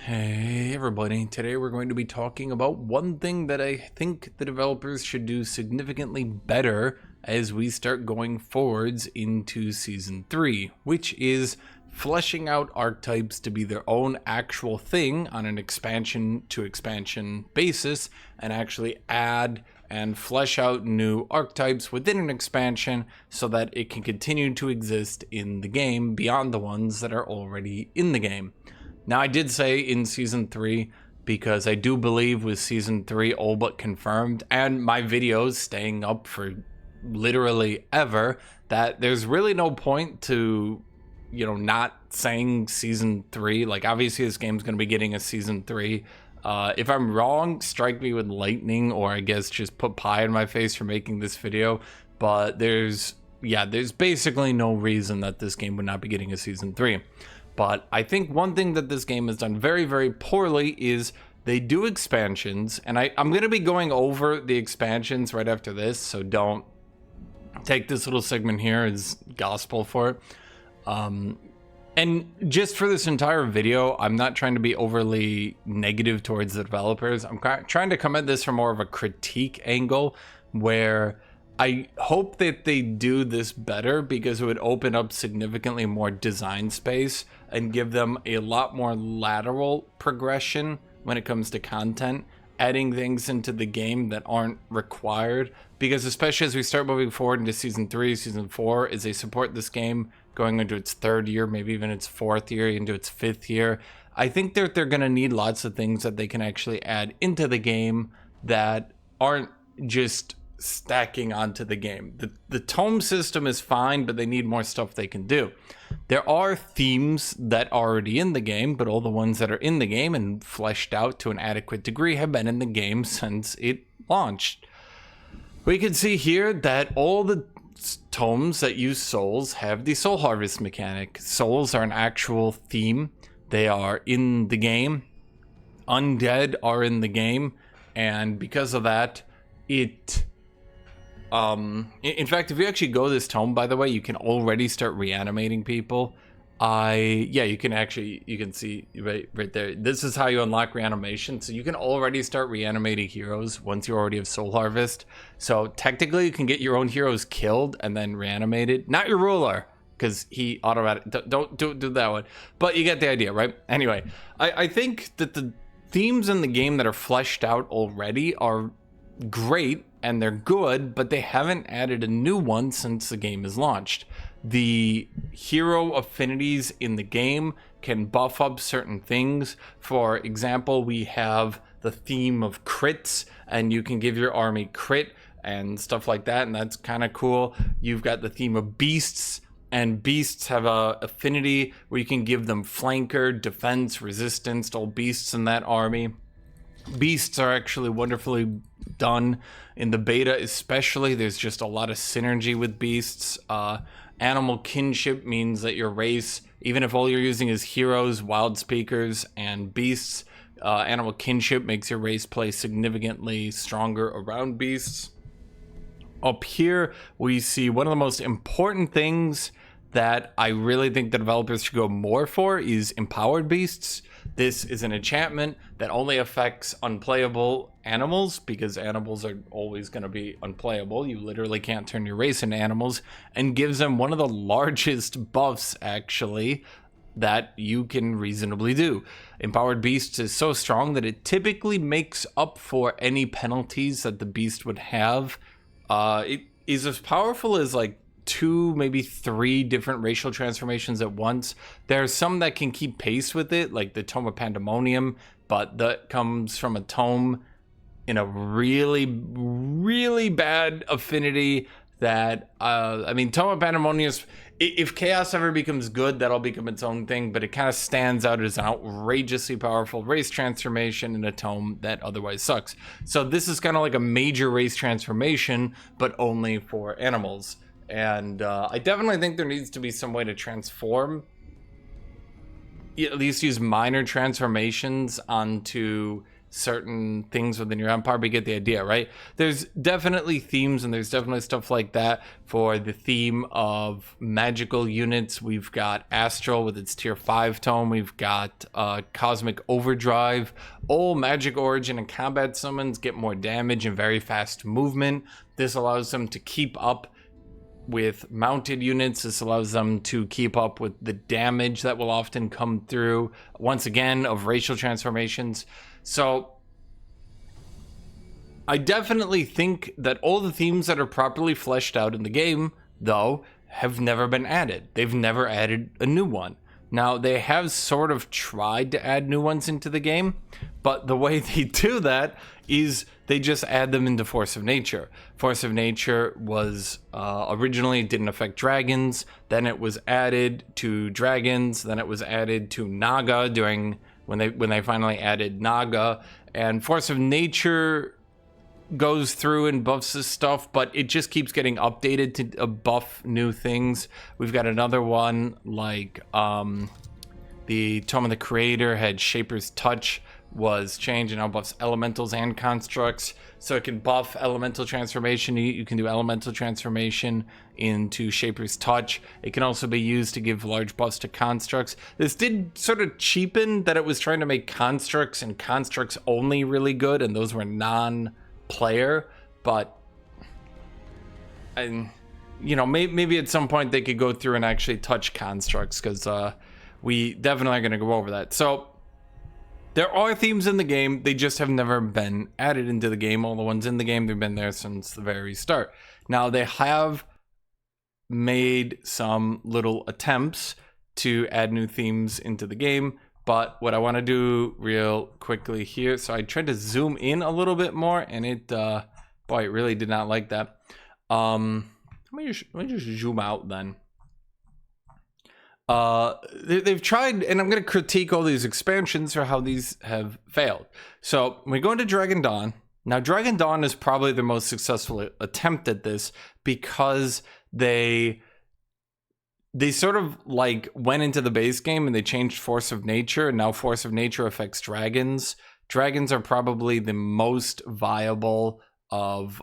Hey everybody, today we're going to be talking about one thing that I think the developers should do significantly better as we start going forwards into Season 3, which is fleshing out archetypes to be their own actual thing on an expansion to expansion basis and actually add and flesh out new archetypes within an expansion so that it can continue to exist in the game beyond the ones that are already in the game. Now, I did say in Season 3, because I do believe with Season 3 all but confirmed, and my videos staying up for literally ever, that there's really no point to, not saying Season 3. Like, obviously this game's going to be getting a Season 3. If I'm wrong, strike me with lightning, or I guess just put pie in my face for making this video. But there's basically no reason that this game would not be getting a Season 3. But I think one thing that this game has done very, very poorly is they do expansions, and I'm going to be going over the expansions right after this, so don't take this little segment here as gospel for it. And just for this entire video, I'm not trying to be overly negative towards the developers. I'm trying to come at this from more of a critique angle, where I hope that they do this better because it would open up significantly more design space and give them a lot more lateral progression when it comes to content, adding things into the game that aren't required. Because especially as we start moving forward into Season 3, Season 4, as they support this game going into its third year, maybe even its fourth year, into its fifth year, I think that they're going to need lots of things that they can actually add into the game that aren't just stacking onto the game. The tome system is fine, but they need more stuff they can do. There are themes that are already in the game, but all the ones that are in the game and fleshed out to an adequate degree have been in the game since it launched. We can see here that all the tomes that use souls have the soul harvest mechanic. Souls are an actual theme. They are in the game. Undead are in the game, and because of that, in fact, if you actually go this tome, by the way, you can already start reanimating people. You can see right there. This is how you unlock reanimation. So you can already start reanimating heroes once you already have soul harvest. So technically you can get your own heroes killed and then reanimated. Not your ruler, because he automatic. Don't do that one. But you get the idea, right? Anyway, I think that the themes in the game that are fleshed out already are great and they're good, but they haven't added a new one since the game is launched. The hero affinities in the game can buff up certain things. For example, we have the theme of crits, and you can give your army crit and stuff like that, and that's kind of cool. You've got the theme of beasts, and beasts have a affinity where you can give them flanker, defense, resistance to all beasts in that army. Beasts are actually wonderfully done in the beta, especially. There's just a lot of synergy with beasts. Animal kinship means that your race, even if all you're using is heroes, wild speakers, and beasts, animal kinship makes your race play significantly stronger around beasts. Up here, we see one of the most important things that I really think the developers should go more for is empowered beasts. This is an enchantment that only affects unplayable animals, because animals are always going to be unplayable. You literally can't turn your race into animals, and gives them one of the largest buffs, actually, that you can reasonably do. Empowered Beasts is so strong that it typically makes up for any penalties that the beast would have. It is as powerful as like 2, maybe 3 different racial transformations at once. There are some that can keep pace with it, like the Tome of Pandemonium, but that comes from a tome in a really, really bad affinity that, Tome of Pandemonium, if Chaos ever becomes good, that'll become its own thing, but it kind of stands out as an outrageously powerful race transformation in a tome that otherwise sucks. So this is kind of like a major race transformation, but only for animals. And I definitely think there needs to be some way to transform, at least use minor transformations onto certain things within your empire, but you get the idea, right? There's definitely themes and there's definitely stuff like that for the theme of magical units. We've got Astral with its tier 5 tome. We've got Cosmic Overdrive. All magic origin and combat summons get more damage and very fast movement. This allows them to keep up with mounted units. This allows them to keep up with the damage that will often come through, once again, of racial transformations. So I definitely think that all the themes that are properly fleshed out in the game, though, have never been added. They've never added a new one. Now, they have sort of tried to add new ones into the game, but the way they do that is they just add them into Force of Nature. Force of Nature was originally didn't affect dragons, then it was added to dragons, then it was added to Naga during when they finally added Naga, and Force of Nature goes through and buffs this stuff, but it just keeps getting updated to buff new things. We've got another one like the Tome of the Creator had Shaper's Touch was changed and now buffs elementals and constructs, so it can buff elemental transformation. You can do elemental transformation into Shaper's Touch. It can also be used to give large buffs to constructs. This did sort of cheapen that it was trying to make constructs and constructs only really good, and those were non-player, but and you know, maybe at some point they could go through and actually touch constructs, because we definitely are going to go over that. So there are themes in the game, they just have never been added into the game. All the ones in the game, they've been there since the very start. Now, they have made some little attempts to add new themes into the game, but what I want to do real quickly here, so I tried to zoom in a little bit more, and it, boy, it really did not like that. Let me just zoom out then. They've tried, and I'm going to critique all these expansions for how these have failed. So we go into Dragon Dawn. Now, Dragon Dawn is probably the most successful attempt at this, because they sort of like went into the base game and they changed Force of Nature, and now Force of Nature affects dragons. Dragons are probably the most viable of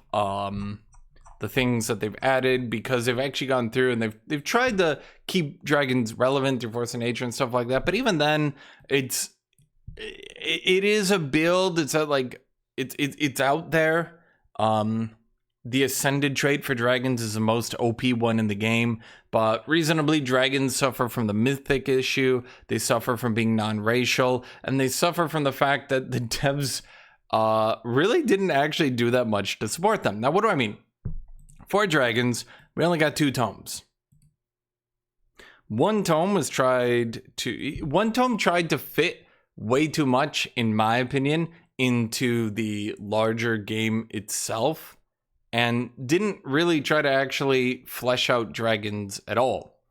the things that they've added, because they've actually gone through and they've tried to keep dragons relevant through Force of Nature and stuff like that. But even then, it is a build. It's like it's out there. The Ascended trait for dragons is the most OP one in the game, but reasonably, dragons suffer from the mythic issue. They suffer from being non-racial, and they suffer from the fact that the devs really didn't actually do that much to support them. Now, what do I mean? For dragons, we only got 2 tomes. One tome tried to fit way too much, in my opinion, into the larger game itself, and didn't really try to actually flesh out dragons at all.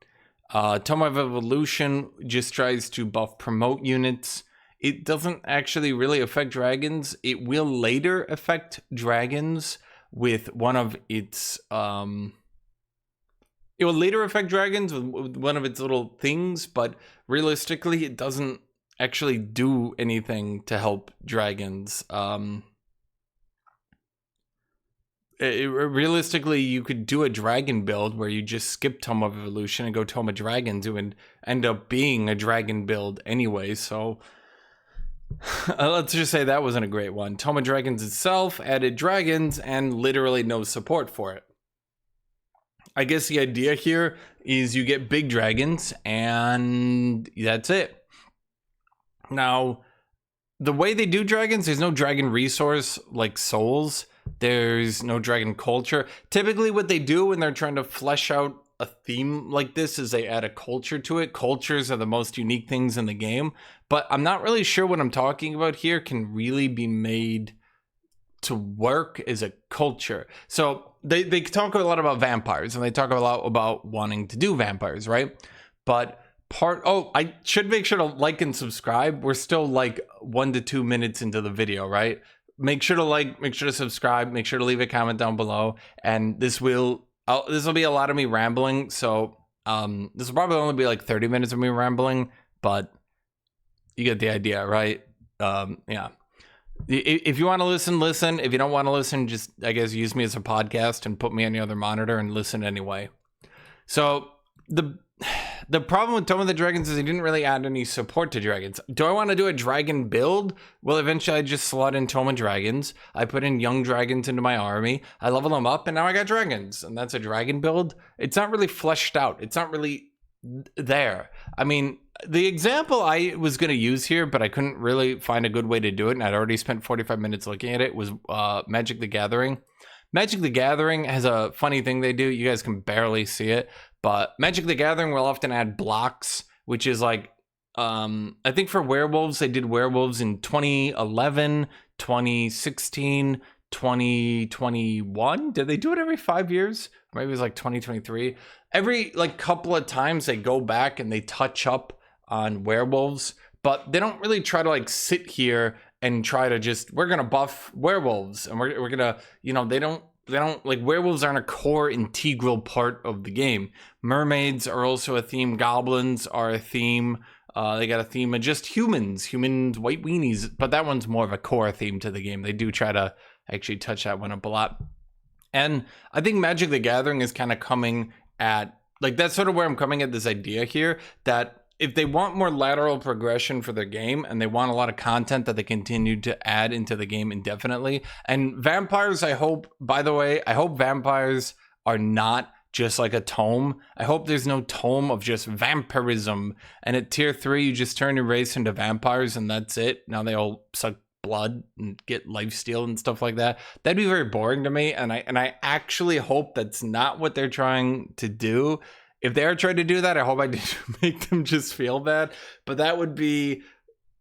Tome of Evolution just tries to buff promote units. It doesn't actually really affect dragons. It will later affect dragons with one of its it will later affect dragons with one of its little things, but realistically it doesn't actually do anything to help dragons. Realistically, you could do a dragon build where you just skip Tome of Evolution and go Tome of Dragons, and end up being a dragon build anyway, so let's just say that wasn't a great one. Tome of Dragons itself added dragons and literally no support for it. I guess the idea here is you get big dragons and that's it. Now, the way they do dragons, there's no dragon resource like souls. There's no dragon culture. Typically what they do when they're trying to flesh out a theme like this is they add a culture to it. Cultures are the most unique things in the game, but I'm not really sure what I'm talking about here can really be made to work as a culture. So they talk a lot about vampires, and they talk a lot about wanting to do vampires, right? But I should make sure to like and subscribe. We're still like 1 to 2 minutes into the video, right? Make sure to like, make sure to subscribe, make sure to leave a comment down below, and this will be a lot of me rambling, so this will probably only be like 30 minutes of me rambling, but you get the idea, right? Yeah. If you want to listen, listen. If you don't want to listen, just, I guess, use me as a podcast and put me on the other monitor and listen anyway. So the problem with Tome of the Dragons is they didn't really add any support to dragons. Do I want to do a dragon build? Well, eventually I just slot in Tome of Dragons. I put in young dragons into my army. I level them up, and now I got dragons. And that's a dragon build. It's not really fleshed out. It's not really there. I mean, the example I was going to use here, but I couldn't really find a good way to do it, and I'd already spent 45 minutes looking at it, was Magic the Gathering. Magic the Gathering has a funny thing they do. You guys can barely see it, but Magic the Gathering will often add blocks, which is like, I think for werewolves, they did werewolves in 2011, 2016, 2021. Did they do it every 5 years? Maybe it was like 2023. Every like couple of times they go back and they touch up on werewolves, but they don't really try to like sit here and try to just, we're gonna buff werewolves, and we're gonna, you know, they don't like, werewolves aren't a core integral part of the game. Mermaids are also a theme. Goblins are a theme. They got a theme of just humans, white weenies, but that one's more of a core theme to the game. They do try to actually touch that one up a lot. And I think Magic the Gathering is kind of coming at, like, that's sort of where I'm coming at this idea here, that if they want more lateral progression for their game, and they want a lot of content that they continue to add into the game indefinitely, and vampires, I hope, by the way, I hope vampires are not just like a tome. I hope there's no tome of just vampirism, and at tier 3 you just turn your race into vampires and that's it. Now they all suck blood and get lifesteal and stuff like that. That'd be very boring to me, and I actually hope that's not what they're trying to do. If they are trying to do that, I hope I did make them just feel bad, but that would be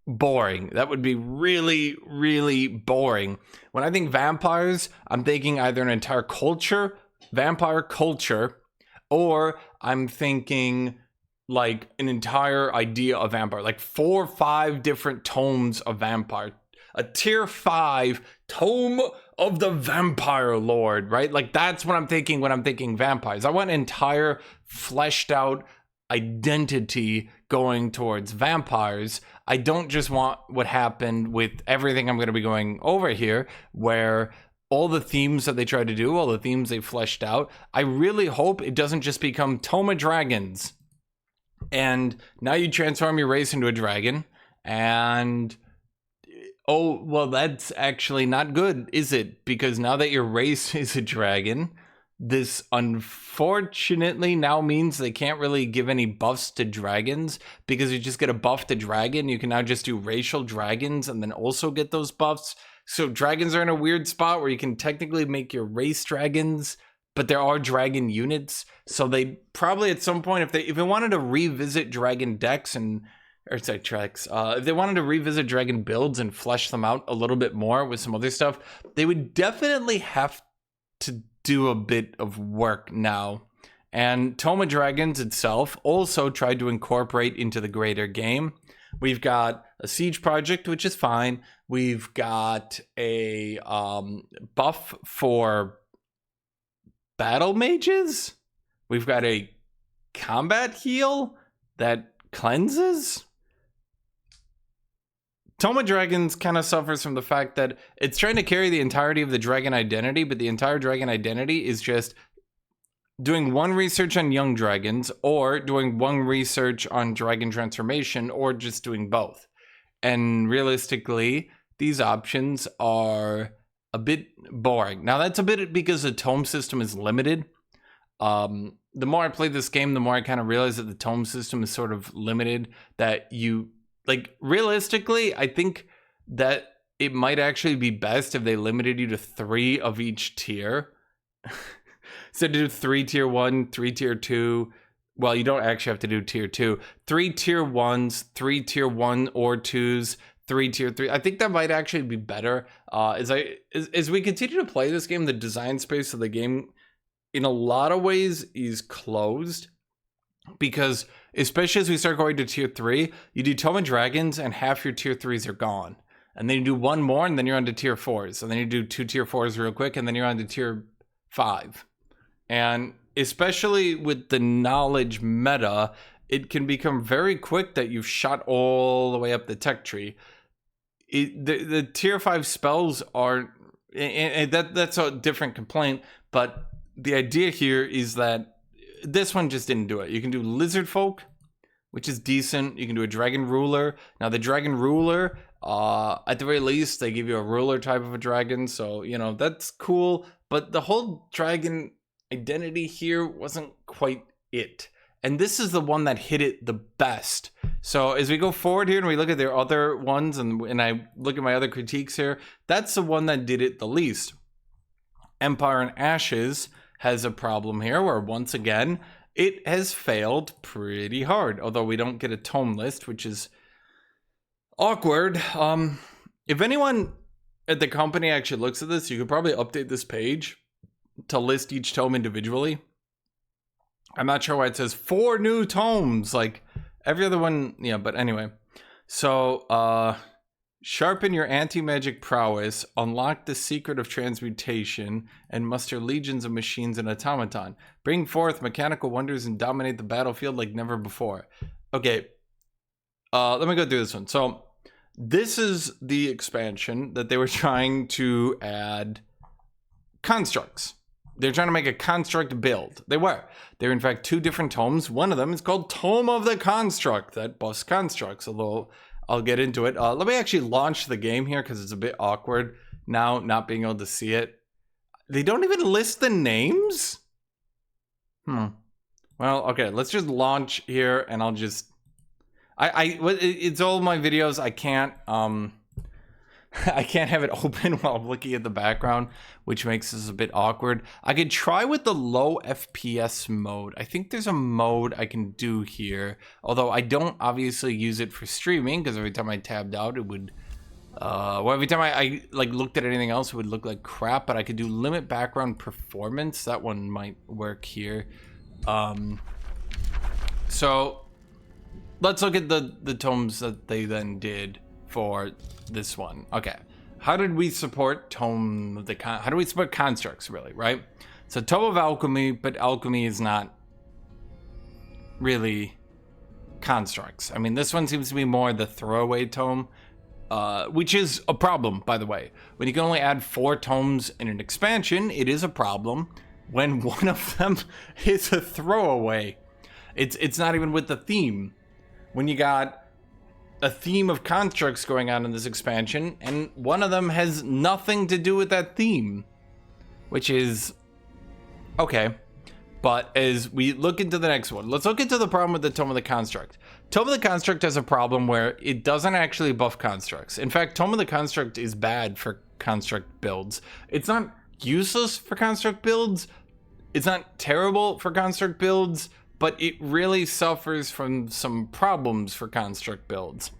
boring. That would be really, really boring. When I think vampires, I'm thinking either an entire culture, vampire culture, or I'm thinking like an entire idea of vampire, like 4 or 5 different tomes of vampire. A tier 5 tome of the vampire lord, right? Like, that's what I'm thinking when I'm thinking vampires. I want an entire fleshed out identity going towards vampires. I don't just want what happened with everything I'm going to be going over here, where all the themes that they try to do, all the themes they fleshed out, I really hope it doesn't just become Tome of Dragons. And now you transform your race into a dragon, and oh, well, that's actually not good, is it? Because now that your race is a dragon, this unfortunately now means they can't really give any buffs to dragons, because you just get a buff to dragon. You can now just do racial dragons and then also get those buffs. So dragons are in a weird spot where you can technically make your race dragons, but there are dragon units. So they probably at some point, if they wanted to revisit dragon decks and tracks. If they wanted to revisit dragon builds and flesh them out a little bit more with some other stuff, they would definitely have to do a bit of work now. And Tome of Dragons itself also tried to incorporate into the greater game. We've got a siege project, which is fine. We've got a buff for battle mages. We've got a combat heal that cleanses. Tome of Dragons kind of suffers from the fact that it's trying to carry the entirety of the dragon identity, but the entire dragon identity is just doing one research on young dragons, or doing one research on dragon transformation, or just doing both. And realistically, these options are a bit boring. Now, that's a bit because the tome system is limited. The more I play this game, the more I kind of realize that the tome system is sort of limited, that you... Like, realistically, I think that it might actually be best if they limited you to 3 of each tier. So to do 3 tier 1, 3 tier 2. Well, you don't actually have to do tier 2. 3 tier 1s, 3 tier 1 or 2s, 3 tier 3. I think that might actually be better. As we continue to play this game, the design space of the game, in a lot of ways, is closed. Because especially as we start going to tier 3, you do Tome of Dragons and half your tier 3s are gone. And then you do one more and then you're on to tier 4s. And then you do 2 tier 4s real quick and then you're on to tier 5. And especially with the knowledge meta, it can become very quick that you've shot all the way up the tech tree. the tier 5 spells are, and that's a different complaint, but the idea here is that this one just didn't do it. You can do Lizard Folk, which is decent. You can do a Dragon Ruler. Now the Dragon Ruler, at the very least, they give you a ruler type of a dragon, so you know that's cool. But the whole dragon identity here wasn't quite it, and this is the one that hit it the best. So as we go forward here and we look at their other ones, and I look at my other critiques here, that's the one that did it the least. Empire in Ashes has a problem here where once again it has failed pretty hard, although we don't get a tome list, which is awkward. If anyone at the company actually looks at this, you could probably update this page to list each tome individually. I'm not sure why it says 4 new tomes, like every other one. Yeah, but anyway. So, sharpen your anti-magic prowess, unlock the secret of transmutation, and muster legions of machines and automaton. Bring forth mechanical wonders and dominate the battlefield like never before. Okay, let me go through this one. So, this is the expansion that they were trying to add constructs. They're trying to make a construct build. They were. There are in fact 2 different tomes. One of them is called Tome of the Construct, that buffs constructs, although I'll get into it. Let me actually launch the game here because it's a bit awkward now not being able to see it. They don't even list the names? Well, okay, let's just launch here and I'll just... it's all my videos. I can't have it open while I'm looking at the background, which makes this a bit awkward. I could try with the low FPS mode. I think there's a mode I can do here, although I don't obviously use it for streaming because every time I tabbed out, it would, well, every time I like looked at anything else, it would look like crap. But I could do limit background performance. That one might work here. So let's look at the tomes that they then did for this one. Okay, how did we support Tome of the how do we support constructs, really, right? So Tome of Alchemy, but alchemy is not really constructs. I mean, this one seems to be more the throwaway tome, which is a problem, by the way. When you can only add 4 tomes in an expansion, it is a problem when one of them is a throwaway. It's not even with the theme. When you got a theme of constructs going on in this expansion, and one of them has nothing to do with that theme, which is okay. But as we look into the next one, let's look into the problem with the Tome of the Construct. Tome of the Construct has a problem where it doesn't actually buff constructs. In fact, Tome of the Construct is bad for construct builds. It's not useless for construct builds. It's not terrible for construct builds, but it really suffers from some problems for construct builds.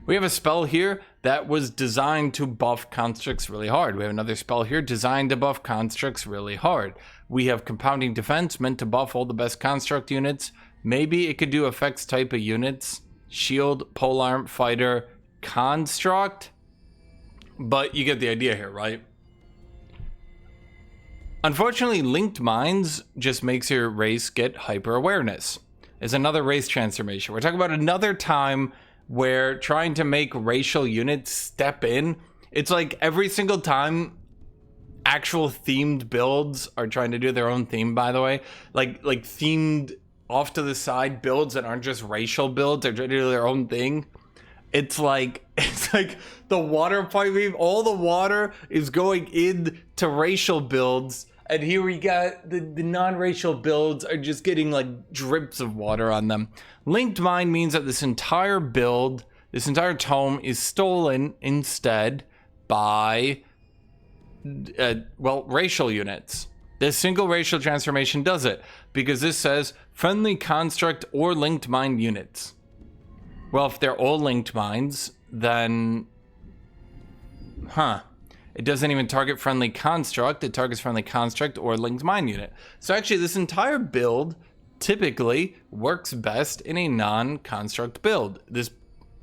We have a spell here that was designed to buff constructs really hard. We have another spell here designed to buff constructs really hard. We have Compounding Defense, meant to buff all the best construct units. Maybe it could do effects type of units. Shield, Polearm, Fighter, Construct. But you get the idea here, right? Unfortunately, Linked Minds just makes your race get hyper awareness. It's another race transformation. We're talking about another time where trying to make racial units step in. It's like every single time actual themed builds are trying to do their own theme, by the way. Like themed off to the side builds that aren't just racial builds, they're trying to do their own thing. It's like the water pipe beam, all the water is going into racial builds, and here we got the non-racial builds are just getting like drips of water on them. Linked Mind means that this entire build, this entire tome is stolen instead by, well, racial units. This single racial transformation does it, because this says friendly construct or linked mind units. Well, if they're all linked minds, then, it doesn't even target friendly construct. It targets friendly construct or linked mind unit. So actually, this entire build typically works best in a non-construct build. This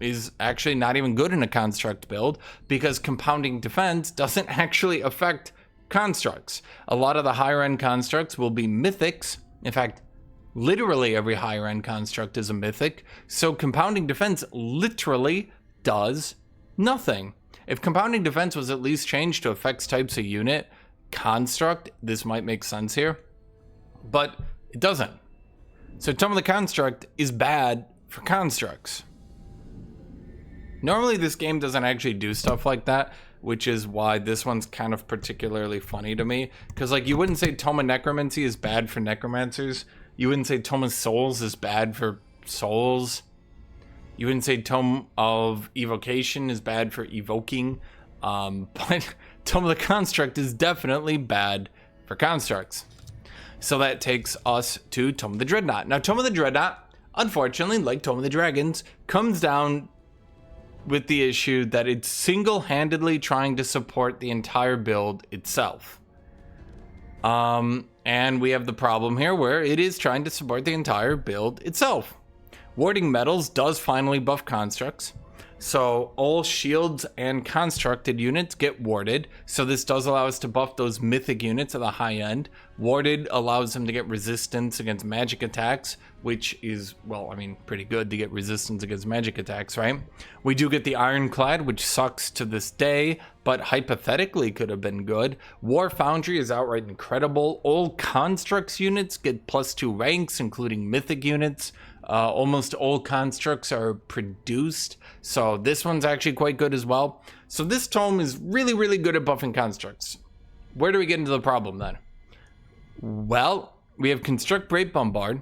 is actually not even good in a construct build because Compounding Defense doesn't actually affect constructs. A lot of the higher end constructs will be mythics. In fact, literally every higher end construct is a mythic. So Compounding Defense literally does Nothing. If compounding defense was at least changed to effects types of unit, construct, this might make sense here. But it doesn't. So Tome of the Construct is bad for constructs. Normally this game doesn't actually do stuff like that, which is why this one's kind of particularly funny to me. Because like you wouldn't say Tome of Necromancy is bad for necromancers. You wouldn't say Tome of Souls is bad for souls. You wouldn't say Tome of Evocation is bad for evoking. But Tome of the Construct is definitely bad for constructs. So that takes us to Tome of the Dreadnought. Now, Tome of the Dreadnought, unfortunately, like Tome of the Dragons, comes down with the issue that it's single-handedly trying to support the entire build itself. And we have the problem here where it is trying to support the entire build itself. Warding Metals does finally buff constructs. So all shields and constructed units get warded. So this does allow us to buff those mythic units at the high end. Warded allows them to get resistance against magic attacks, which is, well, I mean, pretty good to get resistance against magic attacks, right? We do get the Ironclad, which sucks to this day, but hypothetically could have been good. War Foundry is outright incredible. All constructs units get +2 ranks, including mythic units. Almost all constructs are produced, so this one's actually quite good as well. So this tome is really, really good at buffing constructs. Where do we get into the problem then? Well, we have Construct Brave Bombard.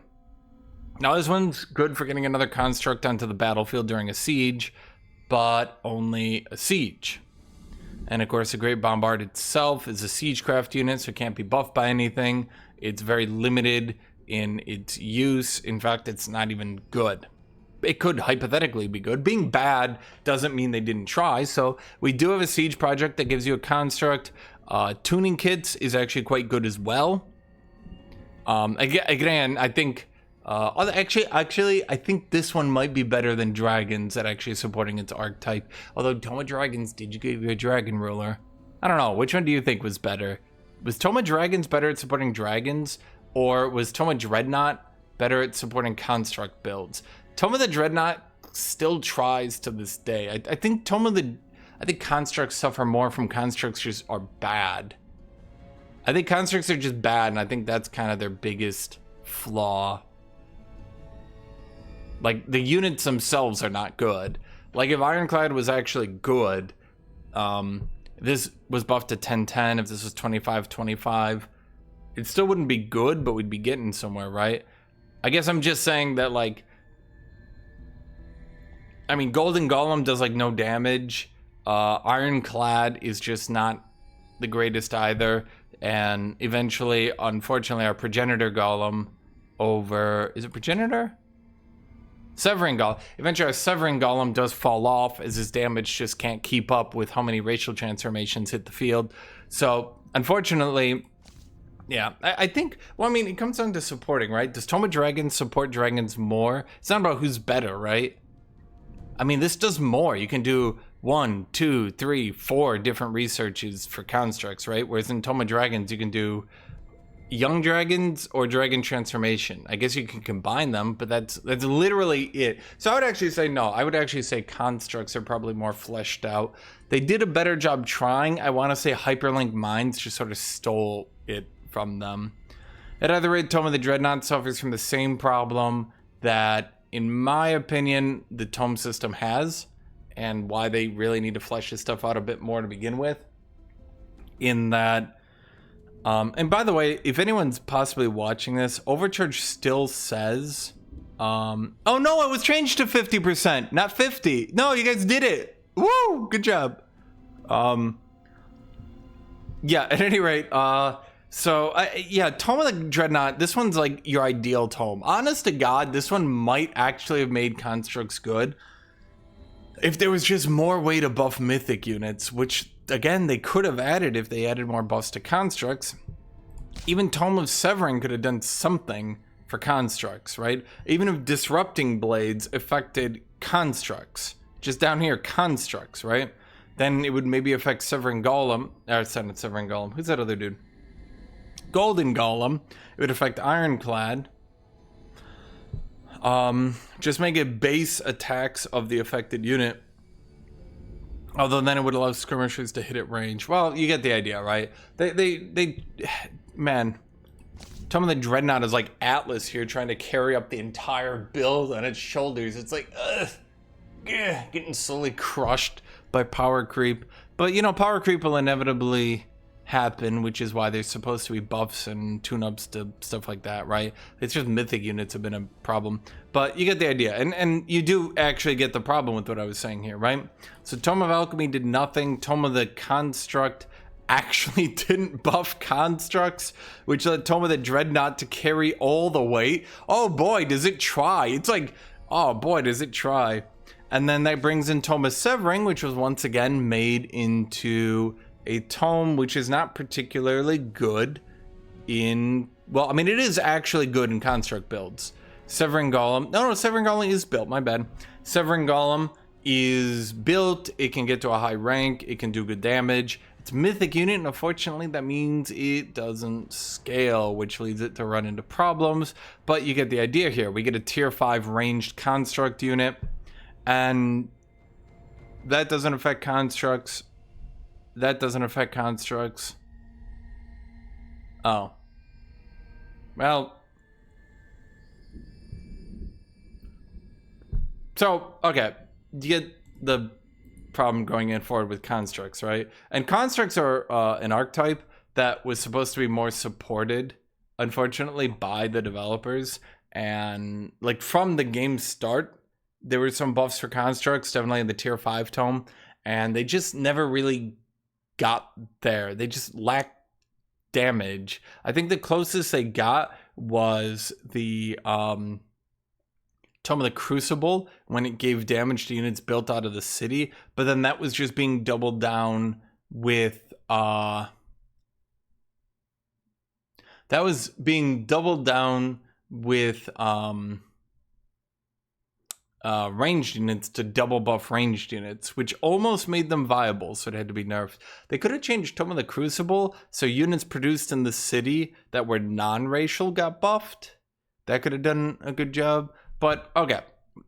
Now this one's good for getting another construct onto the battlefield during a siege, but only a siege. And of course, the Great Bombard itself is a siegecraft unit, so it can't be buffed by anything. It's very limited in its use. In fact, it's not even good. It could hypothetically be good. Being bad doesn't mean they didn't try. So we do have a siege project that gives you a construct. Tuning kits is actually quite good as well. Again, I think actually I think this one might be better than Dragons at actually supporting its archetype. Although Tome of Dragons did give you a dragon ruler. I don't know, which one do you think was better? Was Tome of Dragons better at supporting dragons? Or was Tome of Dreadnought better at supporting construct builds? Tome of the Dreadnought still tries to this day. I think I think constructs suffer more from constructs just are bad. I think constructs are just bad, and I think that's kind of their biggest flaw. Like, the units themselves are not good. Like, if Ironclad was actually good, this was buffed to 10-10, if this was 25-25, it still wouldn't be good, but we'd be getting somewhere, right? I guess I'm just saying that, like, I mean, Golden Golem does, like, no damage. Ironclad is just not the greatest either. And eventually, unfortunately, our Progenitor Golem over... Is it Progenitor? Severing Golem. Eventually, our Severing Golem does fall off as his damage just can't keep up with how many racial transformations hit the field. So, unfortunately... Yeah, I think, well, I mean, it comes down to supporting, right? Does Tome of Dragons support dragons more? It's not about who's better, right? I mean, this does more. You can do 1, 2, 3, 4 different researches for constructs, right? Whereas in Tome of Dragons, you can do young dragons or dragon transformation. I guess you can combine them, but that's literally it. So I would actually say no. I would actually say constructs are probably more fleshed out. They did a better job trying. I want to say Hyperlink Minds just sort of stole it from them. At either rate, Tome of the Dreadnought suffers from the same problem that, in my opinion, the Tome system has, and why they really need to flesh this stuff out a bit more to begin with. In that, and by the way, if anyone's possibly watching this, Overcharge still says, oh no, it was changed to 50%, not 50. No, you guys did it. Woo, good job. Yeah, at any rate, so, yeah, Tome of the Dreadnought, this one's like your ideal tome. Honest to God, this one might actually have made constructs good if there was just more way to buff mythic units, which, again, they could have added if they added more buffs to constructs. Even Tome of Severing could have done something for constructs, right? Even if Disrupting Blades affected constructs, just down here, constructs, right? Then it would maybe affect Severing Golem, or it's not Severing Golem, who's that other dude? Golden Golem. It would affect Ironclad. Just make it base attacks of the affected unit. Although then it would allow skirmishers to hit at range. Well, you get the idea, right? Man, Tome of the Dreadnought is like Atlas here trying to carry up the entire build on its shoulders. It's like, getting slowly crushed by power creep. But, you know, power creep will inevitably happen, which is why there's supposed to be buffs and tune-ups to stuff like that, right? It's just mythic units have been a problem. But you get the idea. And you do actually get the problem with what I was saying here, right? So Tome of Alchemy did nothing. Tome of the Construct actually didn't buff constructs, which led Tome of the Dreadnought to carry all the weight. Oh boy, does it try. It's like, oh boy, does it try. And then that brings in Tome of Severing, which was once again made into a tome which is not particularly good in, well, I mean, it is actually good in construct builds. Severing Golem, no, Severing Golem is built, my bad. Severing Golem is built, it can get to a high rank, it can do good damage. It's a mythic unit, and unfortunately that means it doesn't scale, which leads it to run into problems. But you get the idea here. We get a tier 5 ranged construct unit, and that doesn't affect constructs. That doesn't affect constructs. Oh. Well. So, okay. You get the problem going in forward with constructs, right? And constructs are an archetype that was supposed to be more supported, unfortunately, by the developers. And, like, from the game start, there were some buffs for constructs, definitely in the tier 5 tome. And they just never really got there. They just lacked damage. I think the closest they got was the Tome of the Crucible, when it gave damage to units built out of the city, but then that was just being doubled down with ranged units to double buff ranged units, which almost made them viable, so it had to be nerfed. They could have changed Tome of the Crucible, so units produced in the city that were non-racial got buffed. That could have done a good job. But, okay,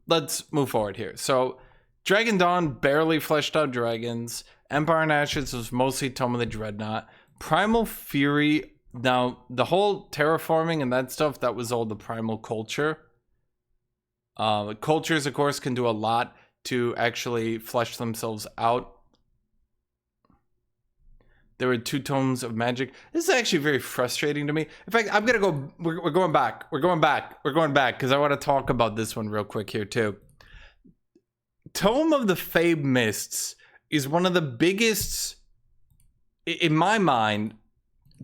let's move forward here. So, Dragon Dawn barely fleshed out dragons. Empire and Ashes was mostly Tome of the Dreadnought. Primal Fury, now, the whole terraforming and that stuff, that was all the Primal Culture. Cultures, of course, can do a lot to actually flesh themselves out. There were 2 tomes of magic. This is actually very frustrating to me. In fact, I'm gonna go. We're going back. We're going back because I want to talk about this one real quick here too. Tome of the Fey Mists is one of the biggest, in my mind.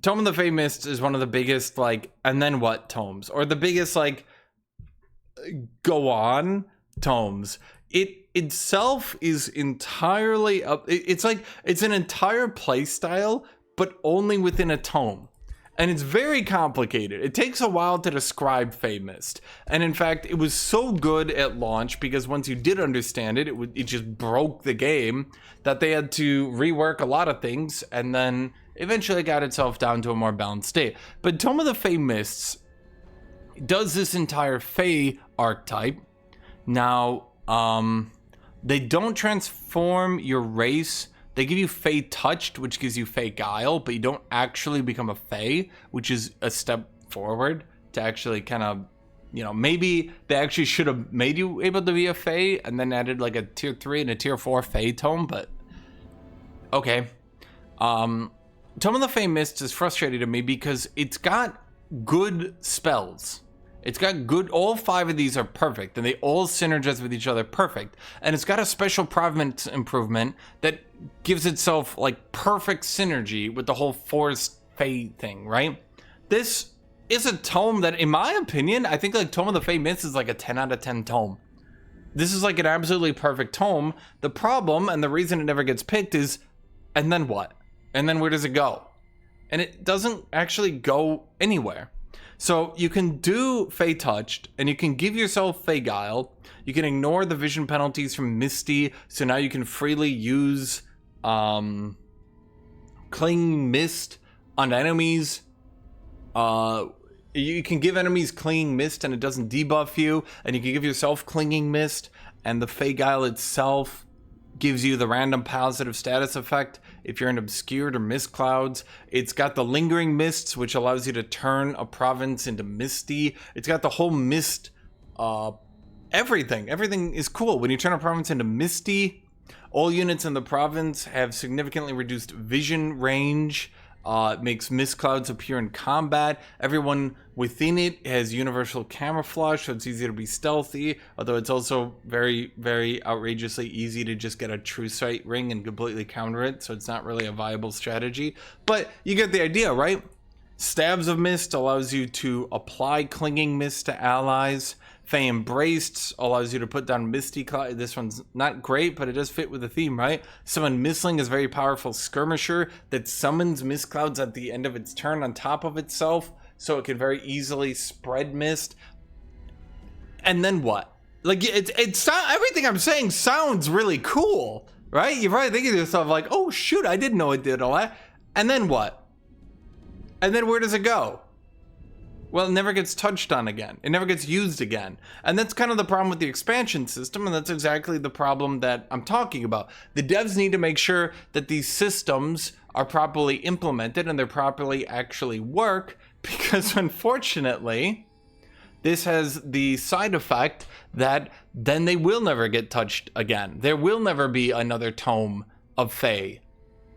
Tome of the Fey Mists is one of the biggest, like, and then what tomes, or the biggest, like, go on tomes. It itself is entirely up. It's like it's an entire play style, but only within a tome, and it's very complicated. It takes a while to describe Fey Mist, and in fact, it was so good at launch because once you did understand it, it just broke the game, that they had to rework a lot of things, and then eventually got itself down to a more balanced state. But Tome of the Fey Mists does this entire Fey archetype. Now, they don't transform your race. They give you Fey Touched, which gives you Fey Guile, but you don't actually become a Fey, which is a step forward to actually kind of, you know, maybe they actually should have made you able to be a Fey and then added like a tier 3 and a tier 4 Fey tome, but okay. Tome of the Fey Mist is frustrating to me because it's got good spells. It's got good, all 5 of these are perfect, and they all synergize with each other perfect. And it's got a special province improvement that gives itself, like, perfect synergy with the whole forest Fey thing, right? This is a tome that, in my opinion, I think, like, Tome of the Fey Mist is like a 10 out of 10 tome. This is like an absolutely perfect tome. The problem, and the reason it never gets picked is, and then what? And then where does it go? And it doesn't actually go anywhere. So you can do Fey Touched, and you can give yourself Fey Guile. You can ignore the vision penalties from Misty, so now you can freely use Clinging Mist on enemies. You can give enemies Clinging Mist, and it doesn't debuff you, and you can give yourself Clinging Mist, and the Fey Guile itself gives you the random positive status effect if you're in obscured or mist clouds. It's got the lingering mists, which allows you to turn a province into misty. It's got the whole mist, everything is cool. When you turn a province into misty, all units in the province have significantly reduced vision range. It makes mist clouds appear in combat. Everyone within it has universal camouflage, so it's easy to be stealthy, although it's also very, very outrageously easy to just get a true sight ring and completely counter it, so it's not really a viable strategy. But you get the idea, right? Stabs of Mist allows you to apply clinging mist to allies. Fey Embraced allows you to put down Misty Cloud. This one's not great, but it does fit with the theme, right? Summon Mistling is a very powerful skirmisher that summons mist clouds at the end of its turn on top of itself, so it can very easily spread mist. And then what? Like, it's everything I'm saying sounds really cool, right? You're probably thinking to yourself like, oh shoot, I didn't know it did all that. And then what? And then where does it go? Well, it never gets touched on again. It never gets used again. And that's kind of the problem with the expansion system, and that's exactly the problem that I'm talking about. The devs need to make sure that these systems are properly implemented and they're properly actually work, because unfortunately, this has the side effect that then they will never get touched again. There will never be another tome of Fae.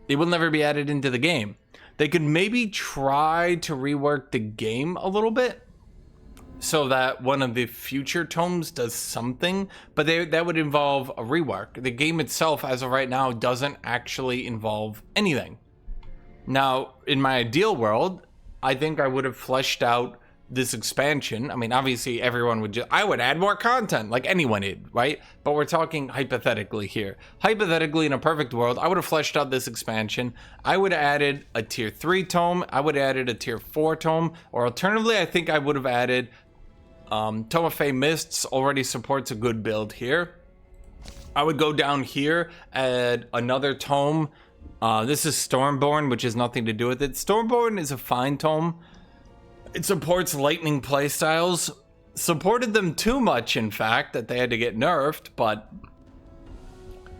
It will never be added into the game. They could maybe try to rework the game a little bit so that one of the future tomes does something, but that would involve a rework. The game itself, as of right now, doesn't actually involve anything. Now, in my ideal world, I think I would have fleshed out this expansion. I mean, obviously everyone would I would add more content like anyone did, right? But we're talking hypothetically here. Hypothetically, in a perfect world, I would have fleshed out this expansion. I would have added a tier 3 tome. I would have added a tier 4 tome, or alternatively, I think I would have added Tome of Fae Mists already supports a good build here. I would go down here, add another tome. This is Stormborn, which has nothing to do with it. Stormborn is a fine tome. It supports lightning playstyles. Supported them too much, in fact, that they had to get nerfed, but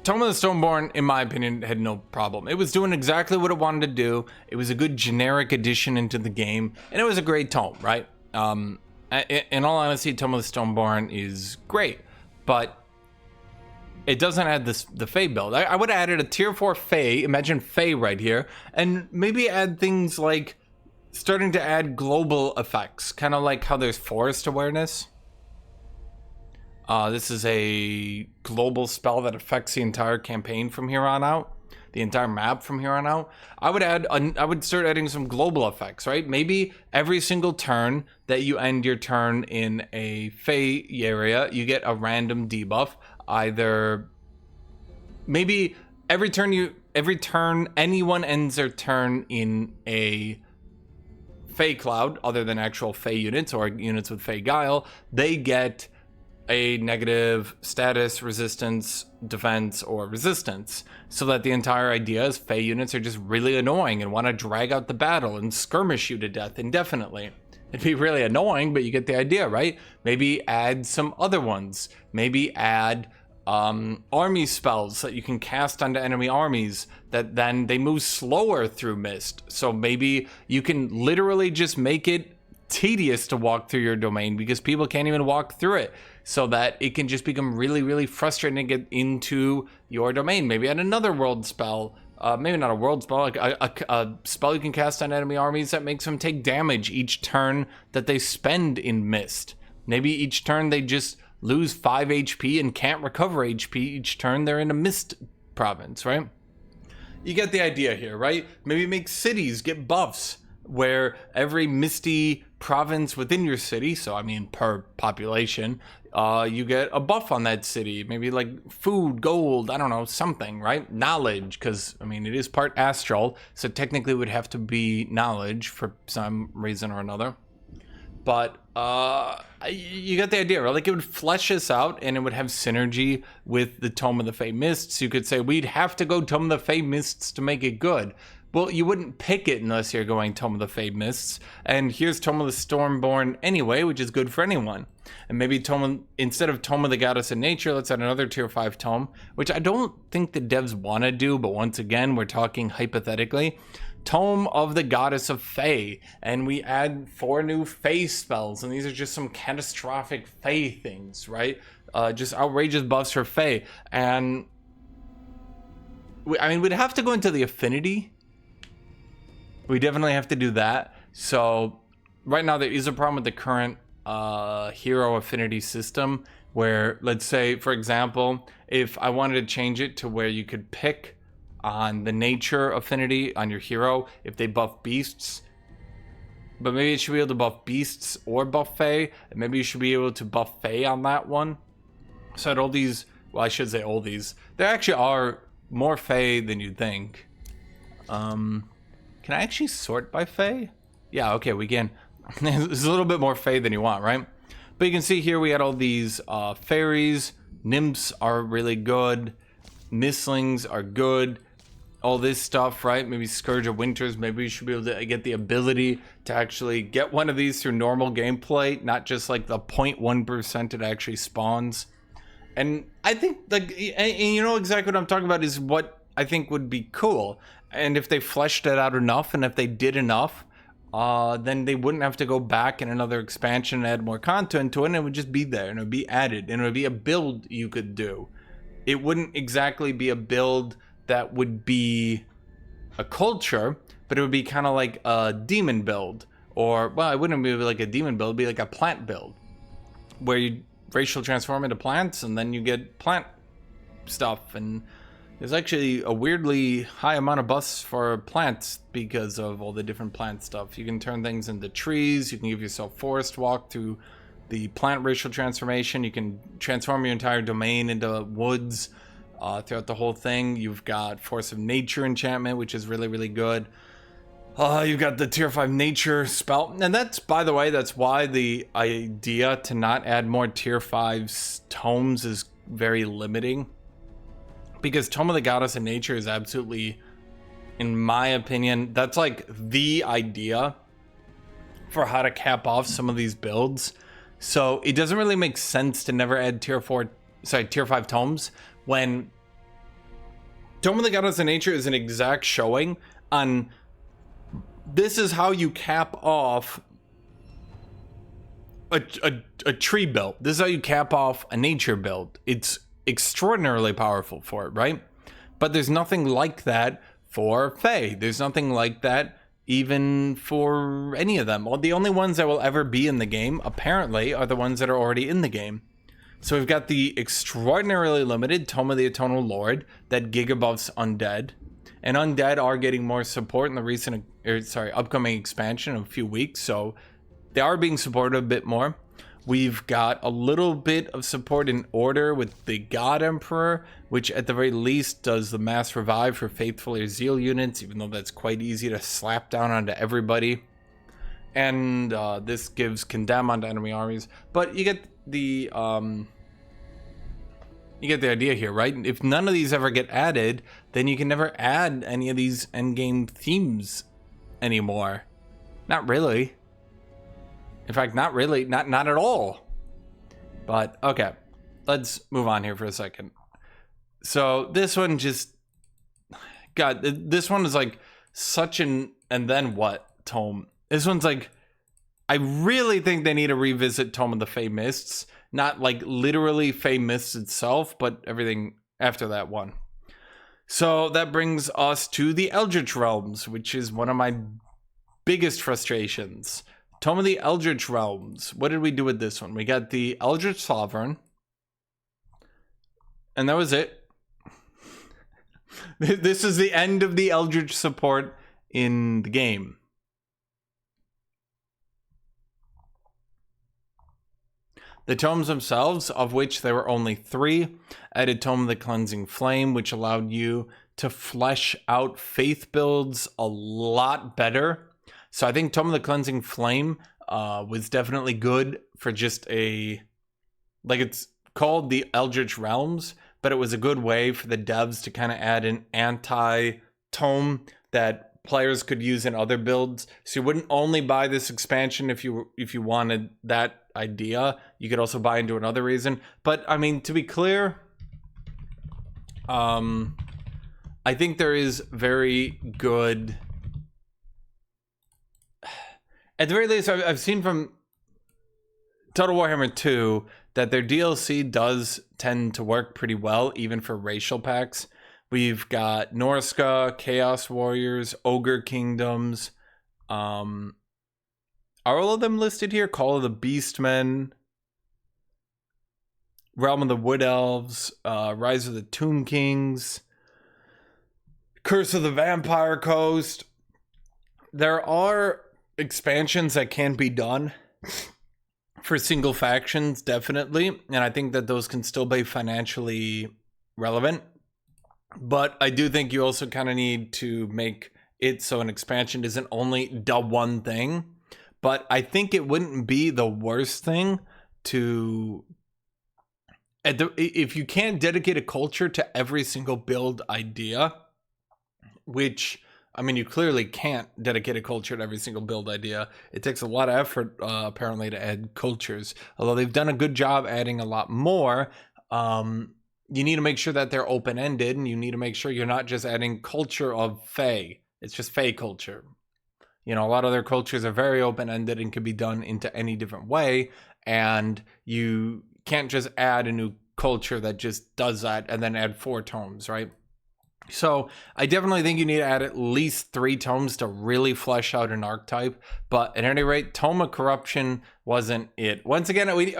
Tome of the Stoneborn, in my opinion, had no problem. It was doing exactly what it wanted to do. It was a good generic addition into the game, and it was a great tome, right? In all honesty, Tome of the Stoneborn is great, but it doesn't add the Fae build. I would have added a tier 4 Fae, imagine Fae right here, and maybe add things like starting to add global effects, kind of like how there's forest awareness. This is a global spell that affects the entire campaign from here on out, the entire map from here on out. I would start adding some global effects, right? Maybe every single turn that you end your turn in a Fae area, you get a random debuff. Either maybe every turn anyone ends their turn in a Fae Cloud, other than actual Fae units or units with Fae Guile, they get a negative status, resistance, defense, or resistance. So that the entire idea is Fae units are just really annoying and want to drag out the battle and skirmish you to death indefinitely. It'd be really annoying, but you get the idea, right? Maybe add some other ones. Maybe add army spells that you can cast onto enemy armies that then they move slower through mist. So maybe you can literally just make it tedious to walk through your domain because people can't even walk through it, so that it can just become really, really frustrating to get into your domain. Maybe add another world spell, maybe not a world spell, like a spell you can cast on enemy armies that makes them take damage each turn that they spend in mist. Maybe each turn they just lose 5 HP and can't recover HP each turn they're in a mist province, right? You get the idea here, right? Maybe make cities get buffs where every misty province within your city, so I mean per population, you get a buff on that city. Maybe like food, gold, I don't know, something, right? Knowledge, because I mean it is part astral, so technically it would have to be knowledge for some reason or another. But you get the idea, right? Like it would flesh this out and it would have synergy with the Tome of the Fae Mists. You could say we'd have to go Tome of the Fae Mists to make it good. Well, you wouldn't pick it unless you're going Tome of the Fae Mists. And here's Tome of the Stormborn anyway, which is good for anyone. And maybe instead of Tome of the Goddess of Nature, let's add another tier 5 tome, which I don't think the devs want to do, but once again, we're talking hypothetically. Tome of the Goddess of Fae, and we add 4 new Fae spells, and these are just some catastrophic Fae things, right? Just outrageous buffs for Fae. And I mean, we'd have to go into the affinity. We definitely have to do that. So right now there is a problem with the current hero affinity system where, let's say, for example, if I wanted to change it to where you could pick on the nature affinity on your hero if they buff beasts, but maybe it should be able to buff beasts or buff Fae, and maybe you should be able to buff Fae on that one. So at all these, well, I should say all these, there actually are more Fae than you'd think. Can I actually sort by Fae? Yeah, okay, we can. There's a little bit more Fae than you want, right? But you can see here we had all these fairies. Nymphs are really good. Mistlings are good. All this stuff, right? Maybe Scourge of Winters. Maybe you should be able to get the ability to actually get one of these through normal gameplay, not just like the 0.1% it actually spawns. And I think, like, and you know exactly what I'm talking about is what I think would be cool. And if they fleshed it out enough, and if they did enough, then they wouldn't have to go back in another expansion and add more content to it, and it would just be there, and it would be added, and it would be a build you could do. It wouldn't exactly be a build that would be a culture, but it would be kind of like a demon build. Or, well, it wouldn't be like a demon build, it'd be like a plant build, where you racial transform into plants, and then you get plant stuff, and there's actually a weirdly high amount of buffs for plants because of all the different plant stuff. You can turn things into trees, you can give yourself forest walk through the plant racial transformation, you can transform your entire domain into woods throughout the whole thing. You've got Force of Nature enchantment, which is really, really good. You've got the tier 5 nature spell, and that's, by the way, that's why the idea to not add more tier 5 tomes is very limiting. Because Tome of the Goddess of Nature is absolutely, in my opinion, that's like the idea for how to cap off some of these builds. So it doesn't really make sense to never add tier 5 tomes when Tome of the Goddess of Nature is an exact showing on this is how you cap off a tree build. This is how you cap off a nature build. It's extraordinarily powerful for it, right? But there's nothing like that for Fae. There's nothing like that even for any of them. Well, the only ones that will ever be in the game, apparently, are the ones that are already in the game. So we've got the extraordinarily limited Tome of the Eternal Lord that gigabuffs Undead. And Undead are getting more support in the recent, upcoming expansion of a few weeks. So they are being supported a bit more. We've got a little bit of support in Order with the God Emperor, which at the very least does the mass revive for Faithful or Zeal units, even though that's quite easy to slap down onto everybody. And this gives Condemn onto enemy armies. But you get the idea here, right? If none of these ever get added, then you can never add any of these endgame themes anymore. Not really. In fact, not really. Not at all. But, okay. Let's move on here for a second. So, this one just... God, this one is like such an... And then what, tome? This one's like... I really think they need to revisit Tome of the Fey Mists. Not like literally Fey Mists itself, but everything after that one. So that brings us to the Eldritch Realms, which is one of my biggest frustrations. Tome of the Eldritch Realms. What did we do with this one? We got the Eldritch Sovereign. And that was it. This is the end of the Eldritch support in the game. The tomes themselves, of which there were only 3, added Tome of the Cleansing Flame, which allowed you to flesh out faith builds a lot better. So I think Tome of the Cleansing Flame was definitely good for just a... Like, it's called the Eldritch Realms, but it was a good way for the devs to kind of add an anti-tome that players could use in other builds. So you wouldn't only buy this expansion if you wanted that idea. You could also buy into another reason. But I mean, to be clear, I think there is very good. At the very least, I've seen from Total Warhammer 2 that their DLC does tend to work pretty well, even for racial packs. We've got Norska, Chaos Warriors, Ogre Kingdoms. Are all of them listed here? Call of the Beastmen, Realm of the Wood Elves, Rise of the Tomb Kings, Curse of the Vampire Coast. There are expansions that can be done for single factions, definitely, and I think that those can still be financially relevant. But I do think you also kind of need to make it so an expansion isn't only the one thing. But I think it wouldn't be the worst thing to, if you can't dedicate a culture to every single build idea, which, I mean, you clearly can't dedicate a culture to every single build idea. It takes a lot of effort, apparently, to add cultures. Although they've done a good job adding a lot more, you need to make sure that they're open-ended, and you need to make sure you're not just adding culture of Fae. It's just Fae culture. You know, a lot of their cultures are very open-ended and can be done into any different way, and you can't just add a new culture that just does that and then add 4 tomes, right? So I definitely think you need to add at least 3 tomes to really flesh out an archetype. But at any rate, Tome of Corruption wasn't it. Once again, I need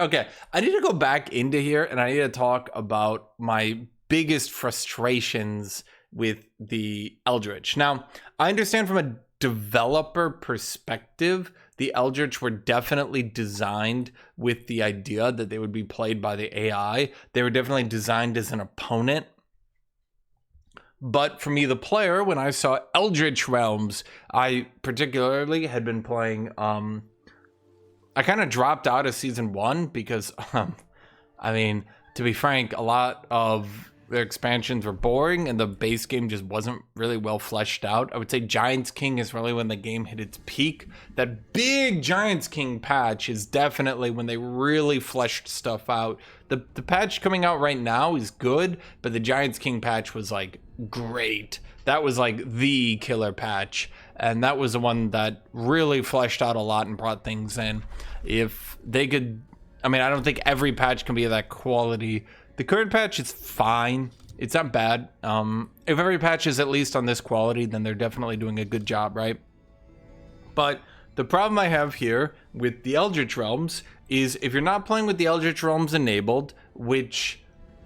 to go back into here and I need to talk about my biggest frustrations with the Eldritch. Now, I understand from a developer perspective, the Eldritch were definitely designed with the idea that they would be played by the AI. They were definitely designed as an opponent. But for me, the player, when I saw Eldritch Realms, I particularly had been playing, I kind of dropped out of season 1 because, I mean, to be frank, a lot of their expansions were boring and the base game just wasn't really well fleshed out. I would say Giants King is really when the game hit its peak. That big Giants King patch is definitely when they really fleshed stuff out. The patch coming out right now is good, but the Giants King patch was like great. That was like the killer patch, and that was the one that really fleshed out a lot and brought things in. If they could, I mean, I don't think every patch can be of that quality. The current patch is fine. It's not bad. If every patch is at least on this quality, then they're definitely doing a good job, right? But the problem I have here with the Eldritch Realms is if you're not playing with the Eldritch Realms enabled, which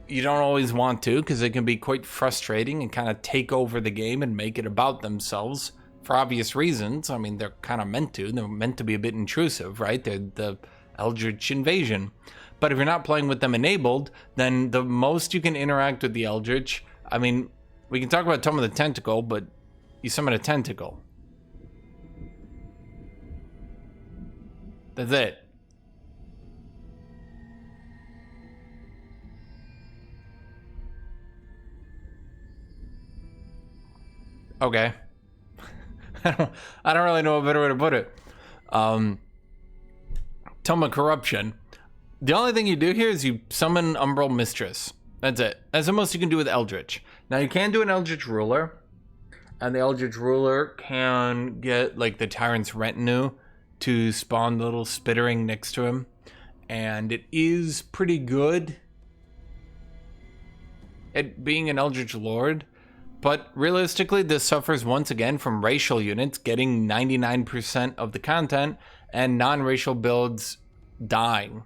you don't always want to because it can be quite frustrating and kind of take over the game and make it about themselves for obvious reasons. I mean, they're kind of meant to. They're meant to be a bit intrusive, right? They're the Eldritch invasion. But if you're not playing with them enabled, then the most you can interact with the Eldritch, I mean, we can talk about Tome of the Tentacle, but you summon a tentacle. That's it. Okay. I don't really know a better way to put it. Tome of Corruption. The only thing you do here is you summon Umbral Mistress. That's it. That's the most you can do with Eldritch. Now you can do an Eldritch Ruler, and the Eldritch Ruler can get like the Tyrant's Retinue to spawn the little spittering next to him, and it is pretty good at being an Eldritch Lord. But realistically, this suffers once again from racial units getting 99% of the content and non-racial builds dying.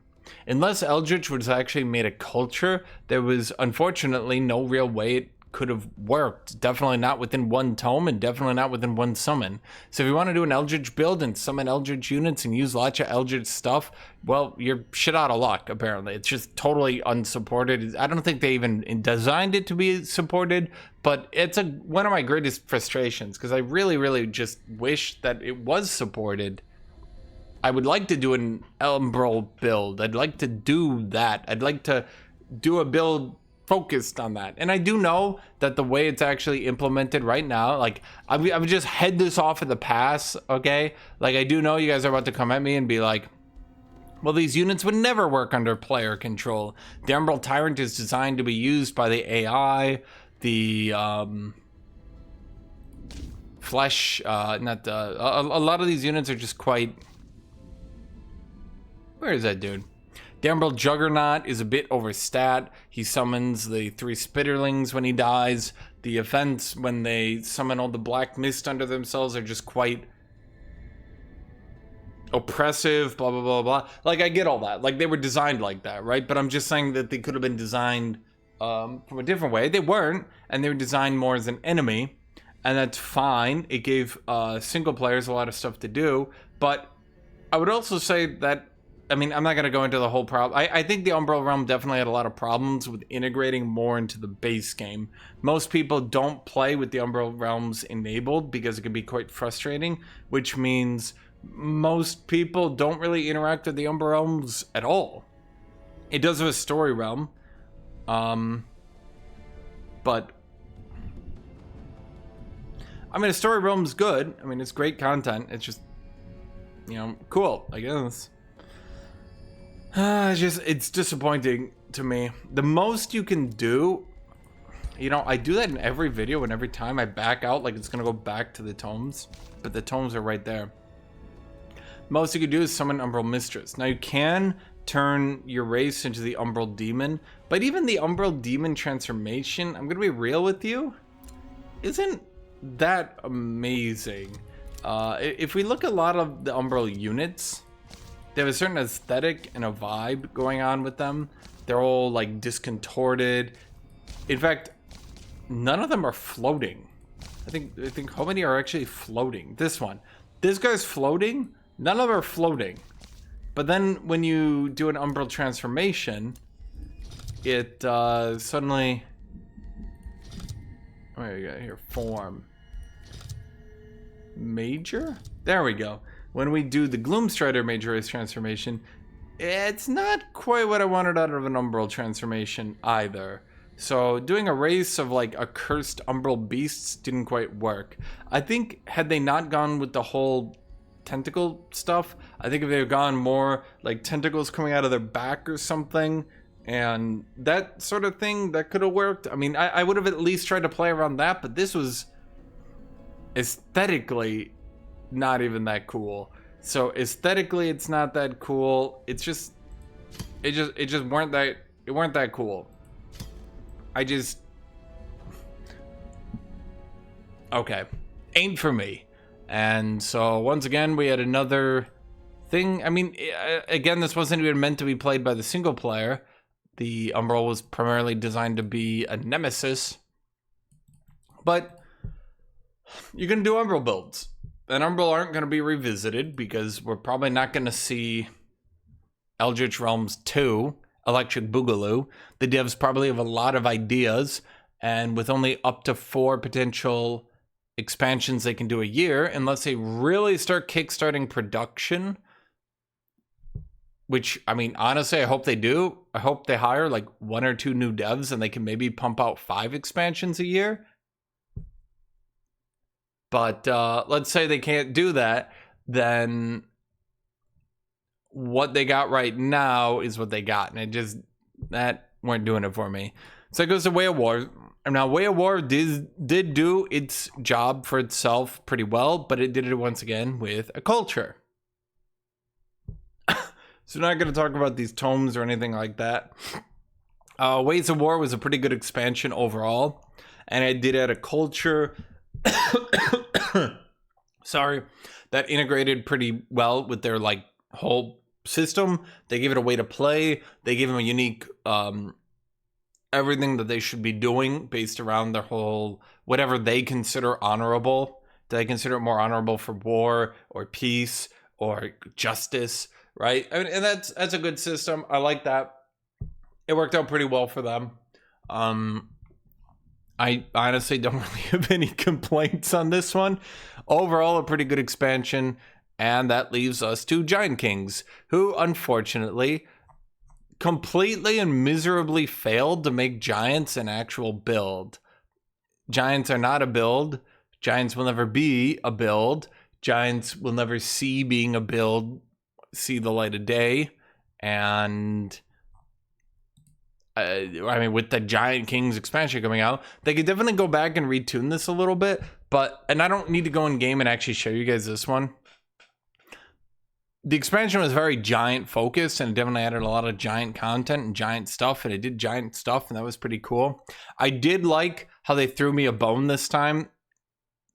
Unless Eldritch was actually made a culture, there was unfortunately no real way it could have worked. Definitely not within one tome and definitely not within one summon. So if you want to do an Eldritch build and summon Eldritch units and use lots of Eldritch stuff, well, you're shit out of luck, apparently. It's just totally unsupported. I don't think they even designed it to be supported, but it's one of my greatest frustrations because I really, really just wish that it was supported. I would like to do an Umbral build. I'd like to do that. I'd like to do a build focused on that. And I do know that the way it's actually implemented right now, like I would just head this off at the pass, okay? Like I do know you guys are about to come at me and be like, Well, these units would never work under player control. The Umbral Tyrant is designed to be used by the AI, the flesh, not the... A lot of these units are just quite... Where is that dude? The Umbral Juggernaut is a bit overstat. He summons the 3 Spitterlings when he dies. The events when they summon all the black mist under themselves are just quite oppressive, blah, blah, blah, blah. Like, I get all that. Like, they were designed like that, right? But I'm just saying that they could have been designed from a different way. They weren't, and they were designed more as an enemy, and that's fine. It gave single players a lot of stuff to do, but I would also say that, I mean, I'm not going to go into the whole problem. I think the Umbral Realm definitely had a lot of problems with integrating more into the base game. Most people don't play with the Umbral Realms enabled because it can be quite frustrating, which means most people don't really interact with the Umbral Realms at all. It does have a story realm, but I mean, a story realm's good. I mean, it's great content. It's just, you know, cool, I guess. It's disappointing to me. The most you can do, you know, I do that in every video, and every time I back out, like it's gonna go back to the tomes, but the tomes are right there. Most you can do is summon Umbral Mistress. Now you can turn your race into the Umbral Demon, but even the Umbral Demon transformation, I'm gonna be real with you, isn't that amazing. If we look at a lot of the Umbral units, they have a certain aesthetic and a vibe going on with them. They're all like discontorted. In fact, none of them are floating. I think how many are actually floating? This guy's floating. None of them are floating. But then when you do an Umbral transformation, it suddenly... What do we got here? Form. Major? There we go. When we do the Gloomstrider Major Race transformation, it's not quite what I wanted out of an Umbral transformation either. So doing a race of like accursed Umbral beasts didn't quite work. I think had they not gone with the whole tentacle stuff, I think if they had gone more like tentacles coming out of their back or something, and that sort of thing, that could have worked. I mean, I would have at least tried to play around that, but this was aesthetically not even that cool. So aesthetically it's not that cool. It just weren't that cool. Okay, ain't for me. And so once again we had another thing. I mean, again, this wasn't even meant to be played by the single player. The Umbral was primarily designed to be a nemesis, but you can do Umbral builds. And Umbral aren't going to be revisited because we're probably not going to see Eldritch Realms 2, Electric Boogaloo. The devs probably have a lot of ideas, and with only up to 4 potential expansions they can do a year, unless they really start kickstarting production, which, I mean, honestly, I hope they do. I hope they hire like 1 or 2 new devs and they can maybe pump out 5 expansions a year. But let's say they can't do that, then what they got right now is what they got, and that weren't doing it for me. So it goes to Way of War. And now Way of War did do its job for itself pretty well, but it did it once again with a culture. So we're not going to talk about these tomes or anything like that. Ways of War was a pretty good expansion overall, and it did add a culture sorry, that integrated pretty well with their like whole system. They gave it a way to play. They gave them a unique everything that they should be doing based around their whole whatever they consider honorable. Do they consider it more honorable for war or peace or justice, right? I mean, and that's a good system. I like that. It worked out pretty well for them. I honestly don't really have any complaints on this one. Overall, a pretty good expansion, and that leaves us to Giant Kings, who unfortunately completely and miserably failed to make Giants an actual build. Giants are not a build. Giants will never be a build. Giants will never see being a build see the light of day. And I mean, with the Giant Kings expansion coming out, they could definitely go back and retune this a little bit. And I don't need to go in game and actually show you guys this one. The expansion was very giant focused, and it definitely added a lot of giant content and giant stuff, and it did giant stuff, and that was pretty cool. I did like how they threw me a bone this time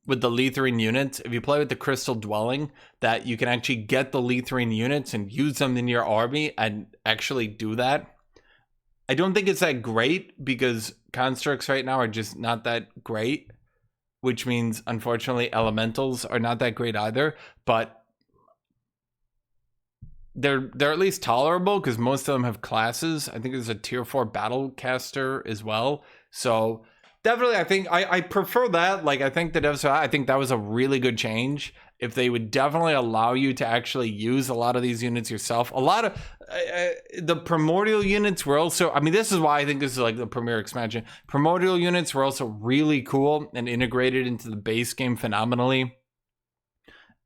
with the Lethrine units. If you play with the Crystal Dwelling, that you can actually get the Lethrine units and use them in your army and actually do that. I don't think it's that great because constructs right now are just not that great, which means, unfortunately, elementals are not that great either, but they're at least tolerable because most of them have classes. I think there's a tier 4 battlecaster as well. So definitely, I think I prefer that. Like, I think I think that was a really good change. If they would definitely allow you to actually use a lot of these units yourself. A lot of the primordial units were also, I mean, this is why I think this is like the premier expansion. Primordial units were also really cool and integrated into the base game phenomenally.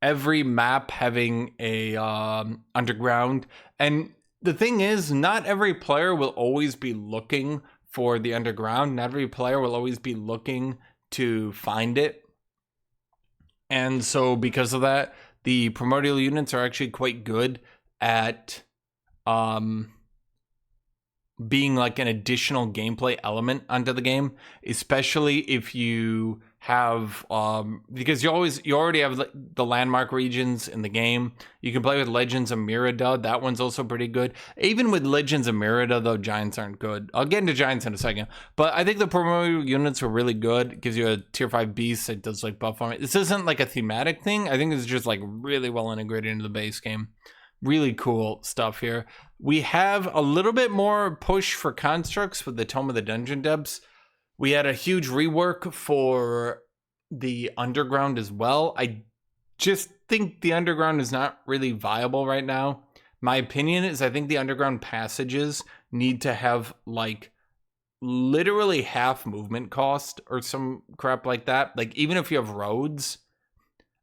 Every map having a underground. And the thing is, not every player will always be looking for the underground. Not every player will always be looking to find it. And so because of that, the primordial units are actually quite good at being like an additional gameplay element onto the game, especially if you have because you already have the landmark regions in the game. You can play with Legends of Merida. That one's also pretty good. Even with Legends of Merida, though, giants aren't good. I'll get into giants in a second, but I think the primordial units were really good. It gives you a tier 5 beast that does like buff on it. This isn't like a thematic thing. I think it's just like really well integrated into the base game. Really cool stuff here. We have a little bit more push for constructs with the Tome of the Dungeon Depths. We had a huge rework for the underground as well. I just think the underground is not really viable right now. My opinion is I think the underground passages need to have like literally half movement cost or some crap like that. Like even if you have roads,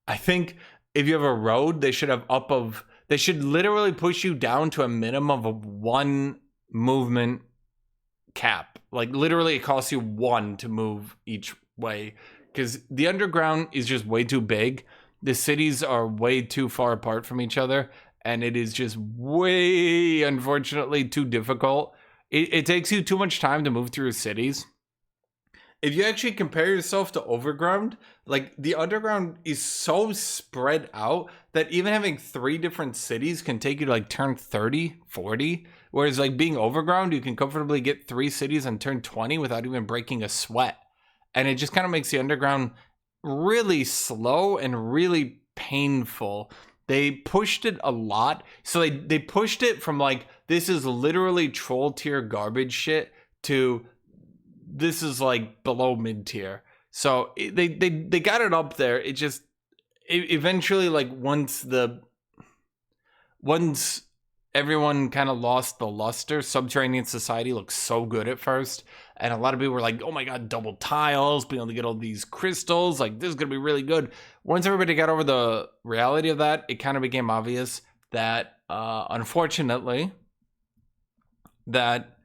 I think if you have a road, they should have they should literally push you down to a minimum of 1 movement cap. Like literally it costs you 1 to move each way because the underground is just way too big. The cities are way too far apart from each other, and it is just way, unfortunately, too difficult. It takes you too much time to move through cities. If you actually compare yourself to overground, like the underground is so spread out that even having 3 different cities can take you to like turn 30, 40. Whereas like being overground, you can comfortably get 3 cities on turn 20 without even breaking a sweat. And it just kind of makes the underground really slow and really painful. They pushed it a lot. So they pushed it from like, this is literally troll tier garbage shit to this is like below mid tier. So they got it up there. It just eventually, like once everyone kind of lost the luster, Subterranean Society looked so good at first, and a lot of people were like, oh my god, double tiles, being able to get all these crystals, like this is gonna be really good. Once everybody got over the reality of that, it kind of became obvious that unfortunately that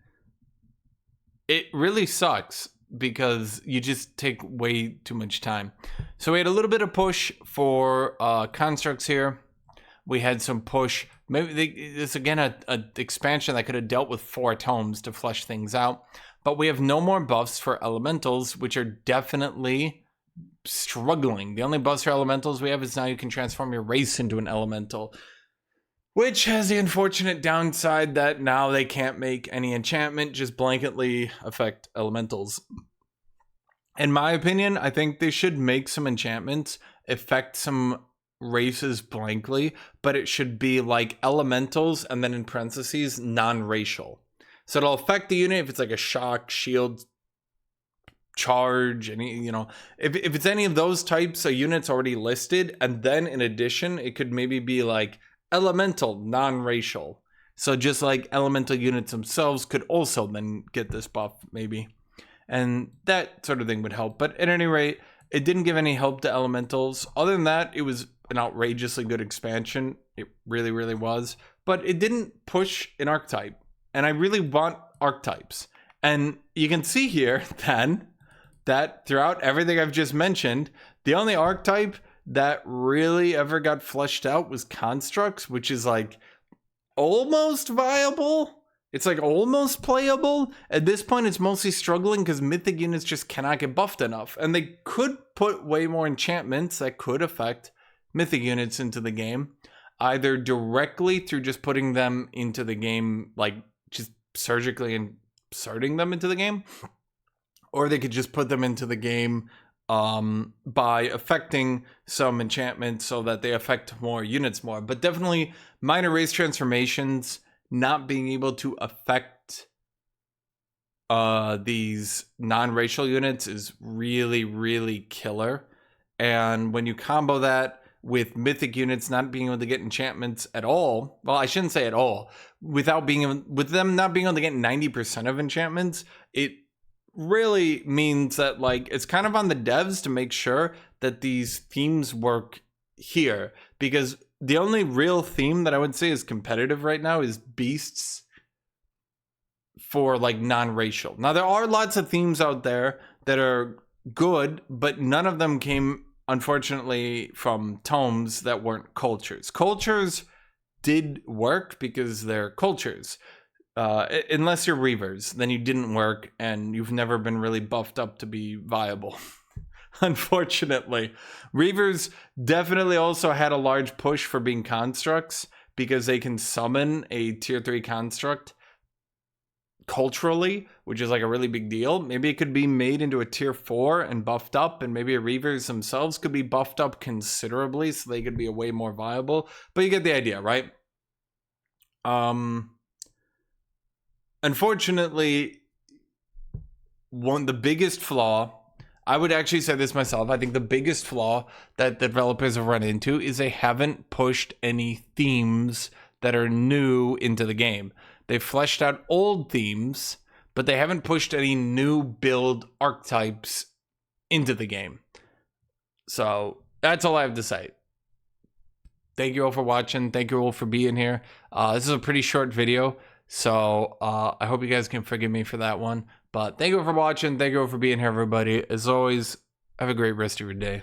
it really sucks because you just take way too much time. So we had a little bit of push for constructs here. We had some push. Maybe this again a expansion that could have dealt with 4 tomes to flush things out. But we have no more buffs for elementals, which are definitely struggling. The only buffs for elementals we have is now you can transform your race into an elemental, which has the unfortunate downside that now they can't make any enchantment just blanketly affect elementals. In my opinion, I think they should make some enchantments affect some races blankly, but it should be like elementals and then in parentheses non-racial. So it'll affect the unit if it's like a shock, shield, charge, any, you know, if it's any of those types of units already listed, and then in addition it could maybe be like elemental non-racial, so just like elemental units themselves could also then get this buff maybe, and that sort of thing would help. But at any rate, it didn't give any help to elementals. Other than that, it was an outrageously good expansion. It really was. but it didn't push an archetype. And I really want archetypes. And you can see here then that throughout everything I've just mentioned, the only archetype that really ever got fleshed out was constructs, which is like almost viable. It's like almost playable. At this point, it's mostly struggling because mythic units just cannot get buffed enough. And they could put way more enchantments that could affect mythic units into the game, either directly through just putting them into the game, like just surgically inserting them into the game, or they could just put them into the game by affecting some enchantments so that they affect more units more. But definitely minor race transformations not being able to affect these non-racial units is really, really killer. And when you combo that with mythic units not being able to get enchantments at all, well, I shouldn't say at all, with them not being able to get 90% of enchantments, it really means that like it's kind of on the devs to make sure that these themes work here, because the only real theme that I would say is competitive right now is beasts for like non-racial. Now there are lots of themes out there that are good, but none of them came unfortunately from tomes that weren't cultures. Cultures did work because they're cultures. Unless you're Reavers, then you didn't work and you've never been really buffed up to be viable. Unfortunately, Reavers definitely also had a large push for being constructs because they can summon a tier 3 construct culturally, which is like a really big deal. Maybe it could be made into a tier 4 and buffed up, and maybe Reavers themselves could be buffed up considerably so they could be a way more viable. But you get the idea, right? Unfortunately, the biggest flaw, I would actually say this myself, I think the biggest flaw that developers have run into is they haven't pushed any themes that are new into the game. They've fleshed out old themes, but they haven't pushed any new build archetypes into the game. So that's all I have to say. Thank you all for watching. Thank you all for being here. This is a pretty short video, so I hope you guys can forgive me for that one. But thank you all for watching. Thank you all for being here, everybody. As always, have a great rest of your day.